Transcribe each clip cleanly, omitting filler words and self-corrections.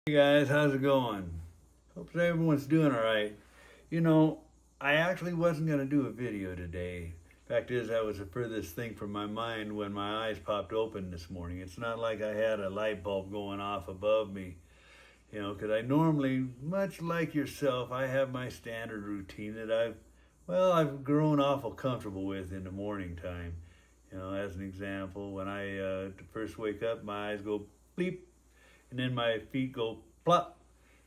Hey guys, how's it going? Hope everyone's doing all right. You know, I actually wasn't going to do a video today. Fact is, that was the furthest thing from my mind when my eyes popped open this morning. It's not like I had a light bulb going off above me, because I normally, much like yourself, I have my standard routine that I've grown awful comfortable with in the morning time. As an example, when I first wake up, my eyes go bleep, and then my feet go plop,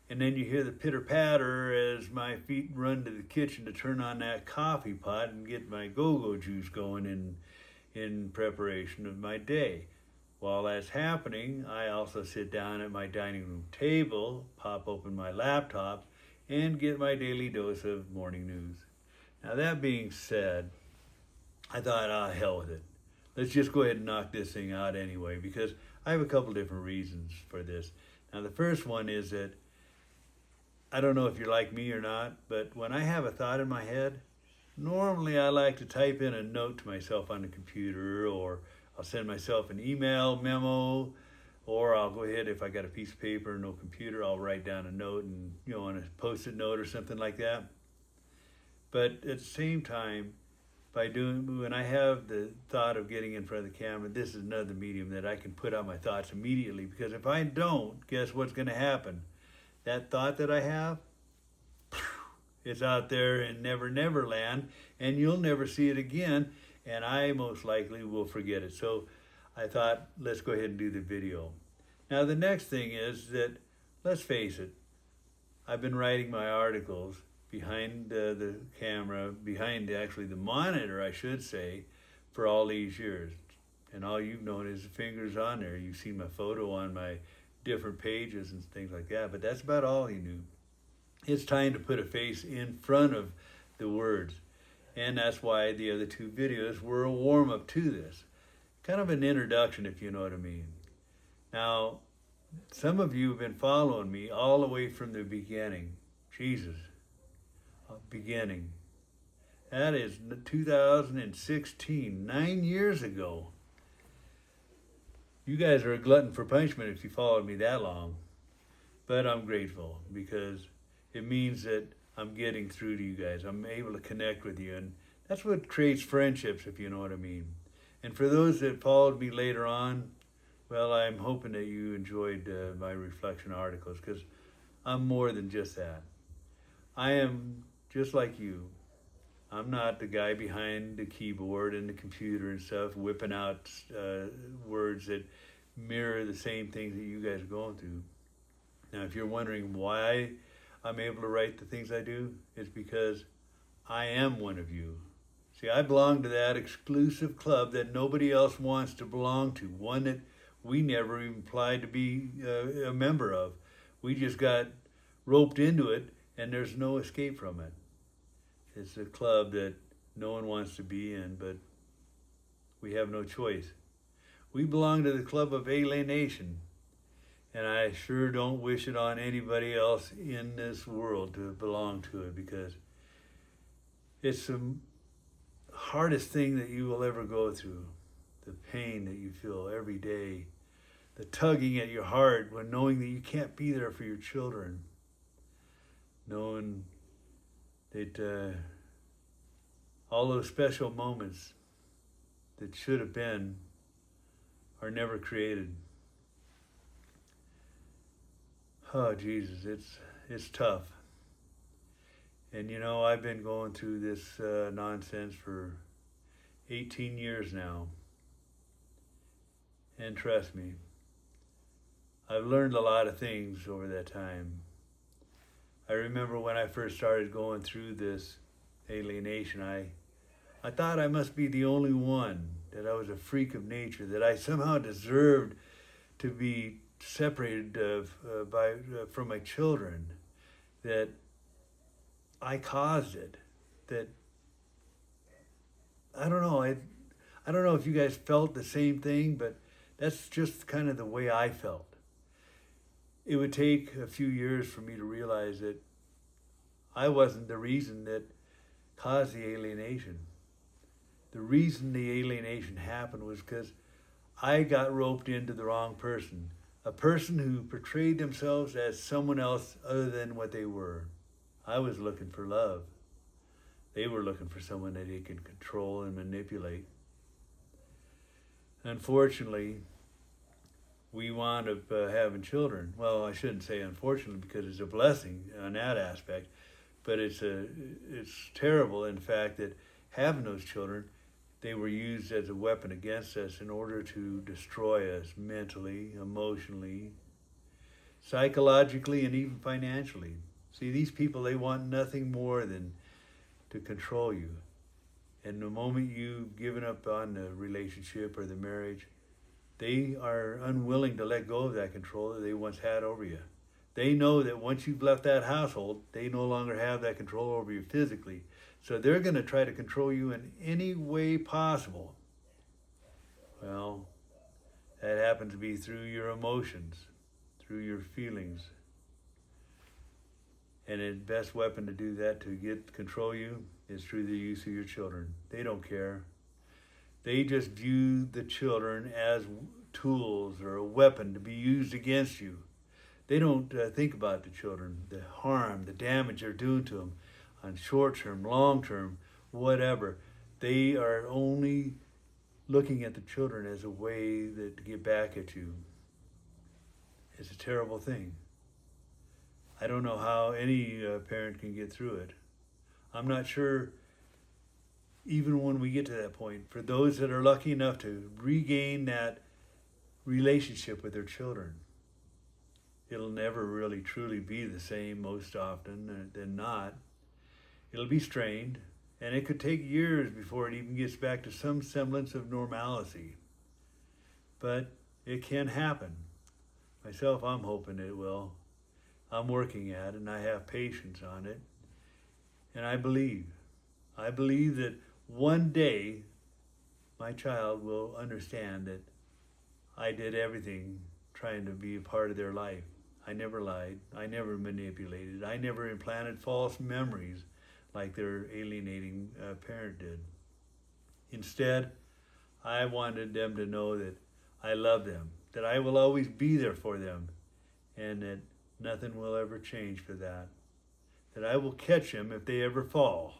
and then you hear the pitter patter as my feet run to the kitchen to turn on that coffee pot and get my go-go juice going in preparation of my day. While that's happening, I also sit down at my dining room table, pop open my laptop, and get my daily dose of morning news. Now that being said, I thought, hell with it. Let's just go ahead and knock this thing out anyway, because I have a couple different reasons for this. Now, the first one is that I don't know if you're like me or not, but when I have a thought in my head, normally I like to type in a note to myself on the computer, or I'll send myself an email memo, or I'll go ahead, if I got a piece of paper and no computer, I'll write down a note and, on a post-it note or something like that. But at the same time, when I have the thought of getting in front of the camera, this is another medium that I can put out my thoughts immediately, because if I don't, guess what's going to happen? That thought that I have, it's out there in never land, and you'll never see it again, and I most likely will forget it. So I thought, let's go ahead and do the video. Now the next thing is that, let's face it, I've been writing my articles behind the camera, behind actually the monitor, I should say, for all these years. And all you've known is the fingers on there. You've seen my photo on my different pages and things like that, but that's about all you knew. It's time to put a face in front of the words. And that's why the other two videos were a warm-up to this. Kind of an introduction, if you know what I mean. Now, some of you have been following me all the way from the beginning. Jesus. Beginning. That is 2016, 9 years ago. You guys are a glutton for punishment if you followed me that long. But I'm grateful, because it means that I'm getting through to you guys. I'm able to connect with you, and that's what creates friendships, if you know what I mean. And for those that followed me later on, well, I'm hoping that you enjoyed my reflection articles, because I'm more than just that. I am just like you. I'm not the guy behind the keyboard and the computer and stuff whipping out words that mirror the same things that you guys are going through. Now, if you're wondering why I'm able to write the things I do, it's because I am one of you. See, I belong to that exclusive club that nobody else wants to belong to, one that we never even applied to be a member of. We just got roped into it, and there's no escape from it. It's a club that no one wants to be in, but we have no choice. We belong to the club of Alienation, and I sure don't wish it on anybody else in this world to belong to it, because it's the hardest thing that you will ever go through. The pain that you feel every day, the tugging at your heart when knowing that you can't be there for your children, knowing that all those special moments that should have been are never created. Oh, Jesus, it's tough. And I've been going through this nonsense for 18 years now. And trust me, I've learned a lot of things over that time. I remember when I first started going through this alienation, I thought I must be the only one, that I was a freak of nature, that I somehow deserved to be separated from my children, that I caused it, that I don't know. I don't know if you guys felt the same thing, but that's just kind of the way I felt. It would take a few years for me to realize that I wasn't the reason that caused the alienation. The reason the alienation happened was because I got roped into the wrong person. a person who portrayed themselves as someone else other than what they were. I was looking for love. They were looking for someone that they could control and manipulate. Unfortunately, we wound up having children. Well, I shouldn't say unfortunately, because it's a blessing on that aspect, but it's terrible in fact that having those children, they were used as a weapon against us in order to destroy us mentally, emotionally, psychologically, and even financially. See, these people, they want nothing more than to control you. And the moment you've given up on the relationship or the marriage, they are unwilling to let go of that control that they once had over you. They know that once you've left that household, they no longer have that control over you physically. So they're going to try to control you in any way possible. Well, that happens to be through your emotions, through your feelings. And the best weapon to do that, to control you, is through the use of your children. They don't care. They just view the children as tools or a weapon to be used against you. They don't think about the children, the harm, the damage they're doing to them on short term, long term, whatever. They are only looking at the children as a way to get back at you. It's a terrible thing. I don't know how any parent can get through it. I'm not sure, even when we get to that point, for those that are lucky enough to regain that relationship with their children, it'll never really truly be the same most often than not. It'll be strained, and it could take years before it even gets back to some semblance of normalcy. But it can happen. Myself, I'm hoping it will. I'm working at it, and I have patience on it. And I believe that one day my child will understand that I did everything trying to be a part of their life. I never lied. I never manipulated. I never implanted false memories like their alienating parent did. Instead, I wanted them to know that I love them, that I will always be there for them, and that nothing will ever change for that. That I will catch them if they ever fall.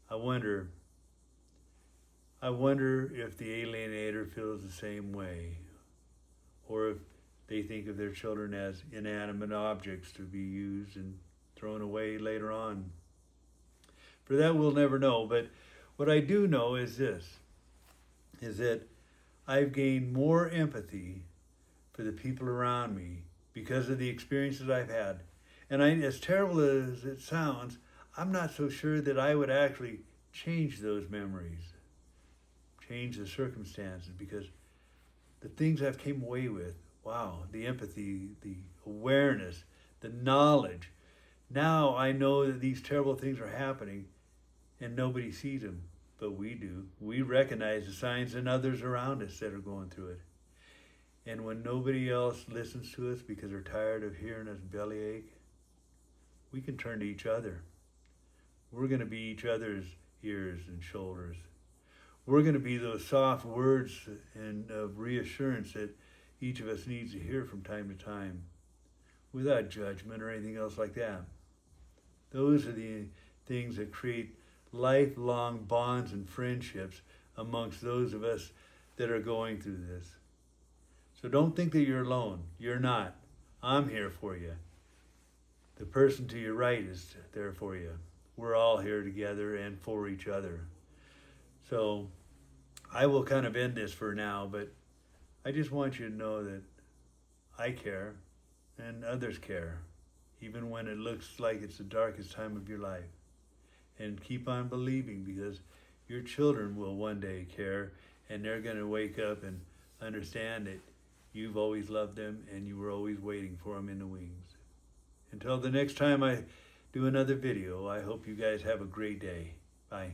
I wonder if the alienator feels the same way, or if they think of their children as inanimate objects to be used and thrown away later on. For that we'll never know, but what I do know is this, is that I've gained more empathy for the people around me because of the experiences I've had. And as terrible as it sounds, I'm not so sure that I would actually change those memories, change the circumstances, because the things I've came away with, wow, the empathy, the awareness, the knowledge. Now I know that these terrible things are happening and nobody sees them, but we do. We recognize the signs in others around us that are going through it. And when nobody else listens to us because they're tired of hearing us bellyache, we can turn to each other. We're going to be each other's ears and shoulders. We're going to be those soft words and of reassurance that each of us needs to hear from time to time, without judgment or anything else like that. Those are the things that create lifelong bonds and friendships amongst those of us that are going through this. So don't think that you're alone. You're not. I'm here for you. The person to your right is there for you. We're all here together and for each other. So I will kind of end this for now, but I just want you to know that I care and others care, even when it looks like it's the darkest time of your life. And keep on believing, because your children will one day care, and they're going to wake up and understand that you've always loved them and you were always waiting for them in the wings. Until the next time I do another video, I hope you guys have a great day. Bye.